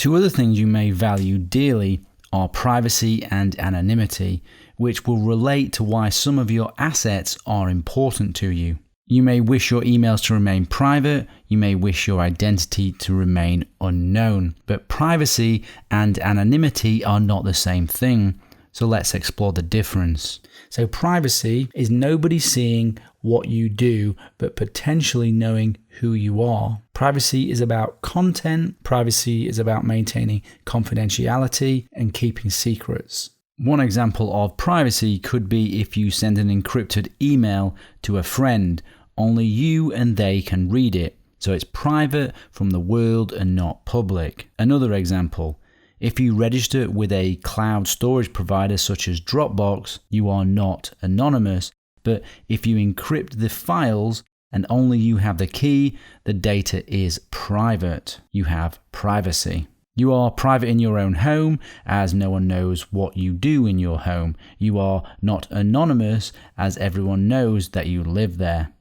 Two other things you may value dearly are privacy and anonymity, which will relate to why some of your assets are important to you. You may wish your emails to remain private, you may wish your identity to remain unknown, but privacy and anonymity are not the same thing. So let's explore the difference. So privacy is nobody seeing what you do, but potentially knowing who you are. Privacy is about content. Privacy is about maintaining confidentiality and keeping secrets. One example of privacy could be if you send an encrypted email to a friend. Only you and they can read it, so it's private from the world and not public. Another example, if you register with a cloud storage provider such as Dropbox, you are not anonymous, but if you encrypt the files and only you have the key, the data is private. You have privacy. You are private in your own home, as no one knows what you do in your home. You are not anonymous, as everyone knows that you live there.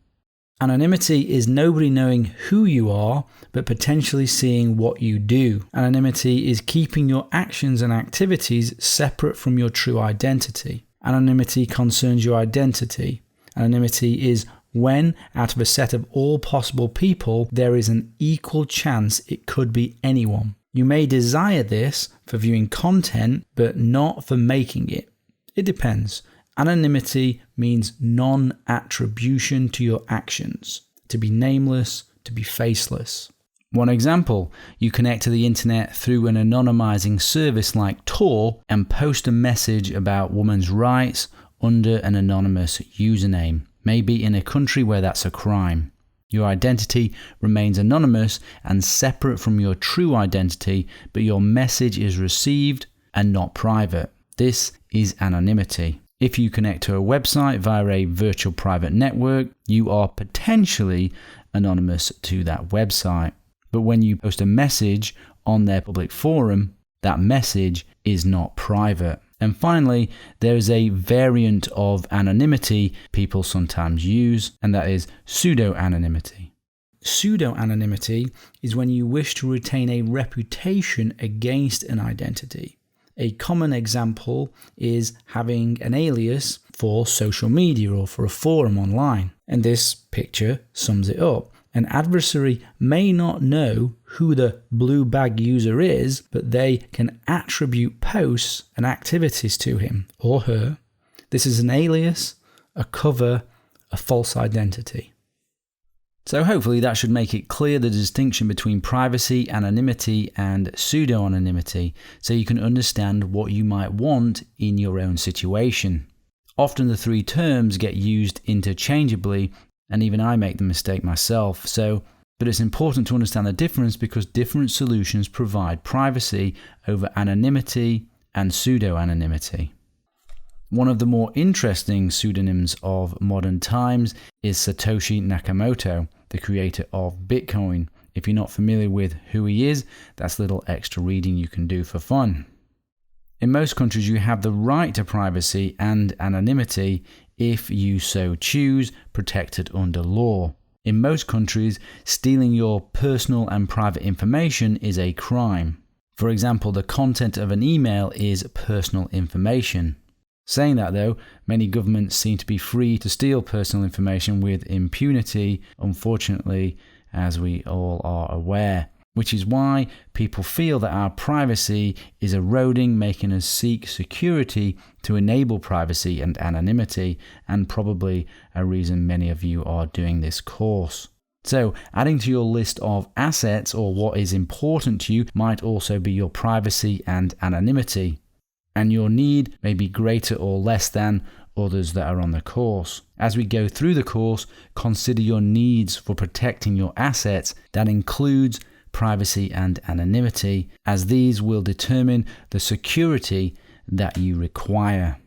Anonymity is nobody knowing who you are, but potentially seeing what you do. Anonymity is keeping your actions and activities separate from your true identity. Anonymity concerns your identity. Anonymity is when, out of a set of all possible people, there is an equal chance it could be anyone. You may desire this for viewing content, but not for making it. It depends. Anonymity means non-attribution to your actions, to be nameless, to be faceless. One example, you connect to the internet through an anonymizing service like Tor and post a message about women's rights under an anonymous username, maybe in a country where that's a crime. Your identity remains anonymous and separate from your true identity, but your message is received and not private. This is anonymity. If you connect to a website via a virtual private network, you are potentially anonymous to that website. But when you post a message on their public forum, that message is not private. And finally, there is a variant of anonymity people sometimes use, and that is pseudo-anonymity. Pseudo-anonymity is when you wish to retain a reputation against an identity. A common example is having an alias for social media or for a forum online. And this picture sums it up. An adversary may not know who the blue bag user is, but they can attribute posts and activities to him or her. This is an alias, a cover, a false identity. So hopefully that should make it clear the distinction between privacy, anonymity, and pseudo-anonymity, so you can understand what you might want in your own situation. Often the three terms get used interchangeably, and even I make the mistake myself, but it's important to understand the difference because different solutions provide privacy over anonymity and pseudo-anonymity. One of the more interesting pseudonyms of modern times is Satoshi Nakamoto, the creator of Bitcoin. If you're not familiar with who he is, that's a little extra reading you can do for fun. In most countries, you have the right to privacy and anonymity if you so choose, protected under law. In most countries, stealing your personal and private information is a crime. For example, the content of an email is personal information. Saying that though, many governments seem to be free to steal personal information with impunity, unfortunately, as we all are aware. Which is why people feel that our privacy is eroding, making us seek security to enable privacy and anonymity, and probably a reason many of you are doing this course. So, adding to your list of assets or what is important to you might also be your privacy and anonymity. And your need may be greater or less than others that are on the course. As we go through the course, consider your needs for protecting your assets. That includes privacy and anonymity, as these will determine the security that you require.